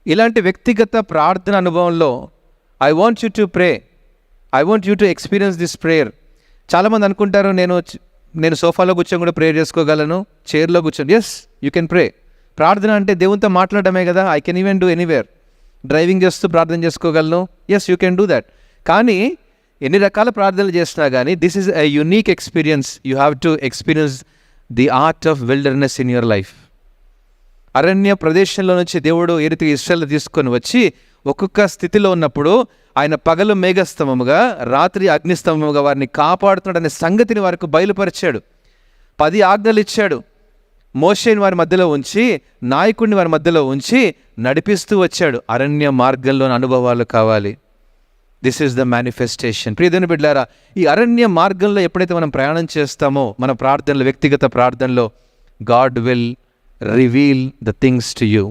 ఇలాంటి వ్యక్తిగత ప్రార్థన అనుభవంలో I want you to pray, I want you to experience this prayer. చాలామంది అనుకుంటారు నేను సోఫాలో కూర్చొని కూడా ప్రేయర్ చేసుకోగలను, చైర్లో కూర్చొని. Yes, you can pray. ప్రార్థన అంటే దేవునితో మాట్లాడటమే కదా. I can even do anywhere. Driving చేస్తూ ప్రార్థన చేసుకోగలను. Yes, you can do that. కానీ ఎన్ని రకాల ప్రార్థనలు చేసినా కానీ this is a unique experience. You have to experience the art of wilderness in your life. అరణ్య ప్రదేశంలో నుంచి దేవుడు ఏ రీతిగా ఇశ్రాయేలు తీసుకొని వచ్చి ఒక్కొక్క స్థితిలో ఉన్నప్పుడు ఆయన పగలు మేఘస్తంభముగా, రాత్రి అగ్నిస్తంభముగా వారిని కాపాడుతున్నాడు అనే సంగతిని వారికి బయలుపరిచాడు. 10 ఆజ్ఞలు ఇచ్చాడు. మోషేని వారి మధ్యలో ఉంచి, నాయకుడిని వారి మధ్యలో ఉంచి నడిపిస్తూ వచ్చాడు. అరణ్య మార్గంలోని అనుభవాలు కావాలి. This is the manifestation. ప్రియదేవుని బిడ్డలారా, ఈ అరణ్య మార్గంలో ఎప్పుడైతే మనం ప్రయాణం చేస్తామో మన ప్రార్థనలో, వ్యక్తిగత ప్రార్థనలో, God will reveal the things to you.